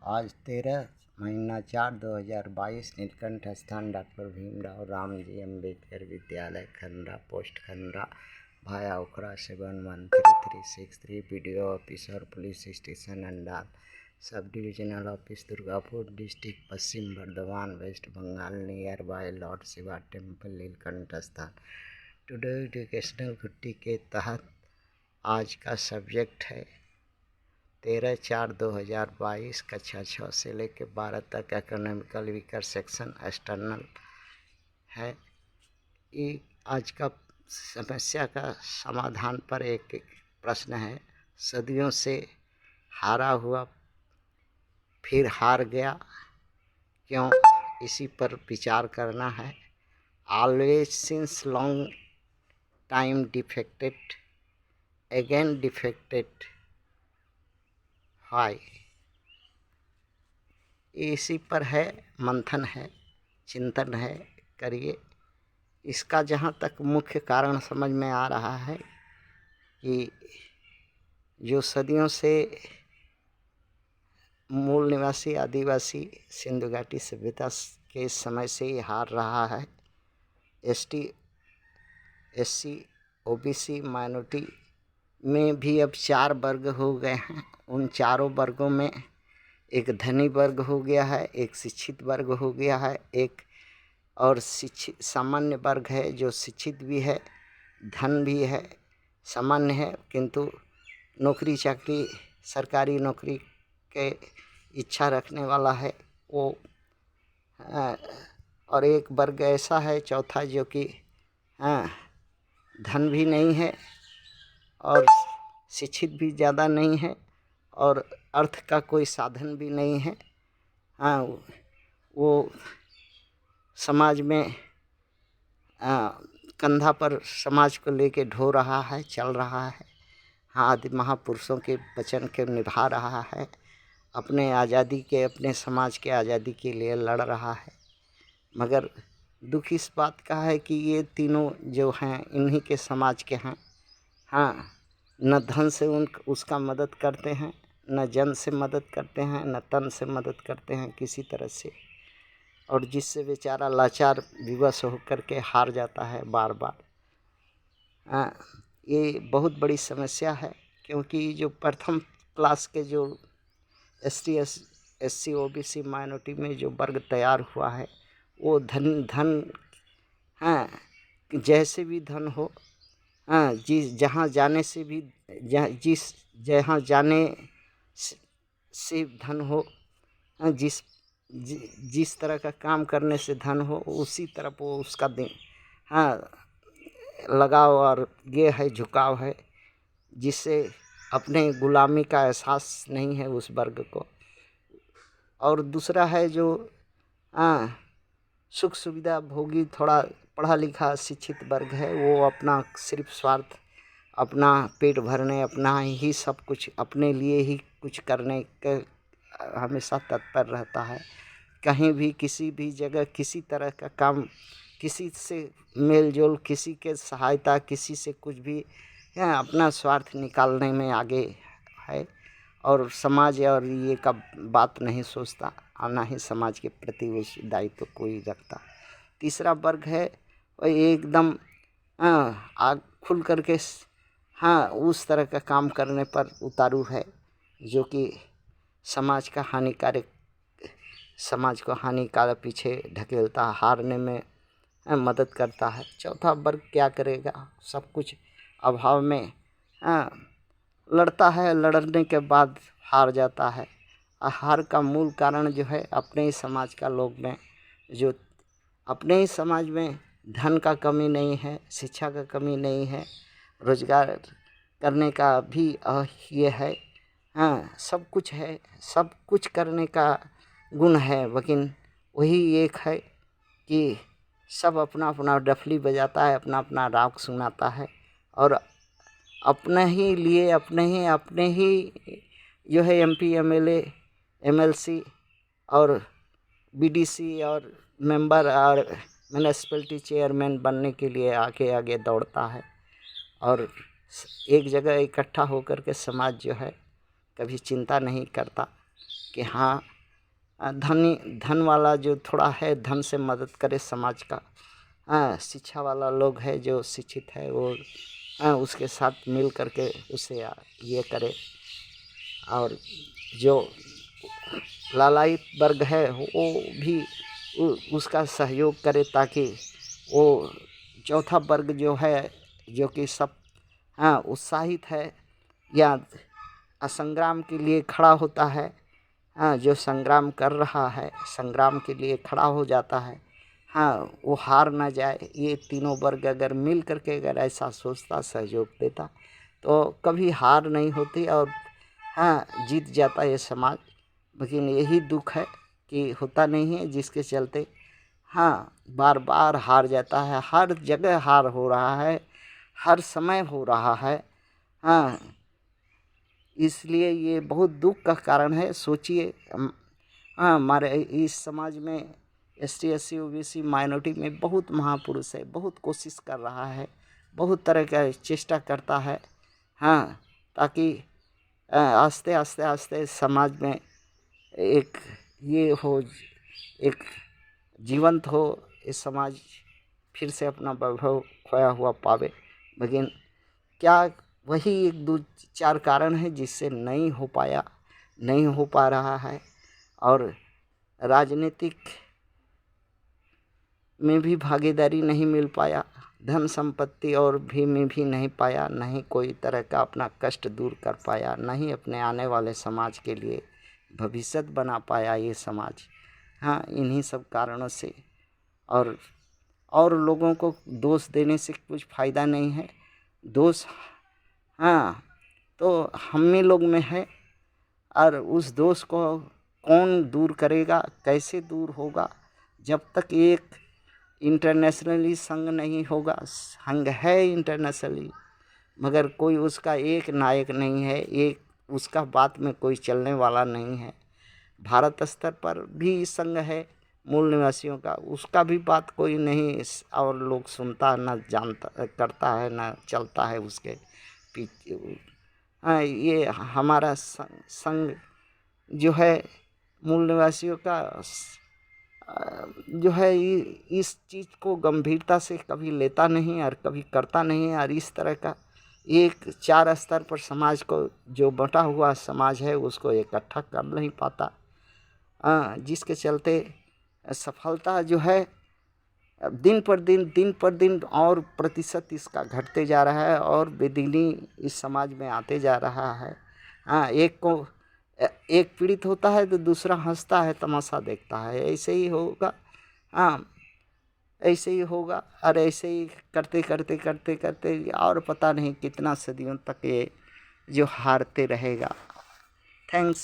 आज 13/4/2022 नीलकंठ स्थान डॉक्टर भीमराव रामजी अम्बेडकर विद्यालय खंडा पोस्ट खंडा भाया Ukhra 711363 BDO officer police station Andal sub divisional office Durgapur district Paschim Bardhaman west Bengal near by lord Shiva temple Neelkanth स्थान। टुडे एजुकेशनल छुट्टी के तहत आज का सब्जेक्ट है 13/4/2022 कक्षा 6 से लेकर 12 तक इकोनॉमिकल वीकर सेक्शन एक्सटर्नल है। ये आज का समस्या का समाधान पर एक प्रश्न है। सदियों से हारा हुआ फिर हार गया क्यों, इसी पर विचार करना है। Always since long time defected again defected हाय, इसी पर है, मंथन है, चिंतन है, करिए। इसका जहाँ तक मुख्य कारण समझ में आ रहा है कि जो सदियों से मूल निवासी आदिवासी सिंधु घाटी सभ्यता के समय से ही हार रहा है। ST SC OBC माइनॉरिटी में भी अब 4 वर्ग हो गए हैं। उन चारों वर्गों में एक धनी वर्ग हो गया है, एक शिक्षित वर्ग हो गया है, एक और शिक्षित सामान्य वर्ग है जो शिक्षित भी है, धन भी है, सामान्य है, किंतु नौकरी चाकरी सरकारी नौकरी के इच्छा रखने वाला है वो। और एक वर्ग ऐसा है चौथा जो कि धन भी नहीं है और शिक्षित भी ज़्यादा नहीं है और अर्थ का कोई साधन भी नहीं है। वो समाज में कंधा पर समाज को लेके ढो रहा है, चल रहा है। आदि महापुरुषों के वचन के निभा रहा है, अपने आज़ादी के, अपने समाज के आज़ादी के लिए लड़ रहा है। मगर दुख इस बात का है कि ये तीनों जो हैं इन्हीं के समाज के हैं। न धन से उसका मदद करते हैं, न जन से मदद करते हैं, न तन से मदद करते हैं किसी तरह से, और जिससे बेचारा लाचार विवश होकर के हार जाता है बार बार। ये बहुत बड़ी समस्या है, क्योंकि जो प्रथम क्लास के जो ST SC OBC माइनॉरिटी में जो वर्ग तैयार हुआ है वो धन जैसे भी धन हो, जहाँ जाने से भी जहाँ जाने से धन हो, जिस तरह का काम करने से धन हो उसी तरफ वो उसका लगाव और ये है, झुकाव है, जिससे अपने गुलामी का एहसास नहीं है उस वर्ग को। और दूसरा है जो सुख सुविधा भोगी, थोड़ा पढ़ा लिखा शिक्षित वर्ग है, वो अपना सिर्फ स्वार्थ, अपना पेट भरने, अपना ही सब कुछ, अपने लिए ही कुछ करने के हमेशा तत्पर रहता है। कहीं भी किसी भी जगह किसी तरह का काम, किसी से मेल जोल, किसी के सहायता, किसी से कुछ भी अपना स्वार्थ निकालने में आगे है, और समाज और ये का बात नहीं सोचता, और ना ही समाज के प्रति उस दायित्व कोई रखता। तीसरा वर्ग है वो एकदम आग खुल करके उस तरह का काम करने पर उतारू है, जो कि समाज को हानिकारक पीछे ढकेलता, हारने में मदद करता है। चौथा वर्ग क्या करेगा, सब कुछ अभाव में लड़ता है, लड़ने के बाद हार जाता है। हार का मूल कारण जो है अपने ही समाज का लोग में, जो अपने ही समाज में धन का कमी नहीं है, शिक्षा का कमी नहीं है, रोजगार करने का भी ये है, सब कुछ है, सब कुछ करने का गुण है, लेकिन वही एक है कि सब अपना अपना डफली बजाता है, अपना अपना राग सुनाता है, और अपने ही लिए अपने ही जो है MP MLA MLC और BDC और मेंबर और म्यूनिसिपैलिटी चेयरमैन बनने के लिए आगे आगे दौड़ता है, और एक जगह इकट्ठा होकर के समाज जो है कभी चिंता नहीं करता कि धन वाला जो थोड़ा है धन से मदद करे समाज का। शिक्षा वाला लोग है जो शिक्षित है वो उसके साथ मिल करके उसे ये करे, और जो लालायित वर्ग है वो भी उसका सहयोग करे, ताकि वो चौथा वर्ग जो है जो कि सब उत्साहित है या संग्राम के लिए खड़ा होता है, जो संग्राम कर रहा है संग्राम के लिए खड़ा हो जाता है, वो हार ना जाए। ये तीनों वर्ग अगर मिल करके अगर ऐसा सोचता, सहयोग देता, तो कभी हार नहीं होती और जीत जाता ये समाज। लेकिन यही दुख है कि होता नहीं है, जिसके चलते बार बार हार जाता है। हर जगह हार हो रहा है, हर समय हो रहा है। इसलिए ये बहुत दुख का कारण है। सोचिए हमारे इस समाज में ST SC OBC माइनॉरिटी में बहुत महापुरुष है, बहुत कोशिश कर रहा है, बहुत तरह का चेष्टा करता है ताकि आस्ते आस्ते आस्ते समाज में एक ये हो, एक जीवंत हो, इस समाज फिर से अपना वैभव खोया हुआ पावे। लेकिन क्या वही एक दो चार कारण है जिससे नहीं हो पाया, नहीं हो पा रहा है। और राजनीतिक में भी भागीदारी नहीं मिल पाया, धन संपत्ति और भी में भी नहीं पाया, नहीं कोई तरह का अपना कष्ट दूर कर पाया, नहीं अपने आने वाले समाज के लिए भविष्य बना पाया ये समाज। इन्हीं सब कारणों से। और लोगों को दोष देने से कुछ फ़ायदा नहीं है। दोष तो हम ही लोग में है, और उस दोष को कौन दूर करेगा, कैसे दूर होगा? जब तक एक इंटरनेशनली संघ नहीं होगा। संघ है इंटरनेशनली, मगर कोई उसका एक नायक नहीं है, एक उसका बात में कोई चलने वाला नहीं है। भारत स्तर पर भी संघ है मूल निवासियों का, उसका भी बात कोई नहीं और लोग सुनता न जानता करता है न चलता है उसके पीछे। ये हमारा संघ जो है मूल निवासियों का जो है इस चीज़ को गंभीरता से कभी लेता नहीं और कभी करता नहीं। और इस तरह का एक 4 स्तर पर समाज को, जो बटा हुआ समाज है, उसको इकट्ठा कर नहीं पाता, जिसके चलते सफलता जो है दिन पर दिन और प्रतिशत इसका घटते जा रहा है और बेदीनी इस समाज में आते जा रहा है। एक पीड़ित होता है तो दूसरा हंसता है, तमाशा देखता है। ऐसे ही होगा, ऐसे ही होगा, और ऐसे ही करते करते करते करते और पता नहीं कितना सदियों तक ये जो हारते रहेगा। थैंक्स।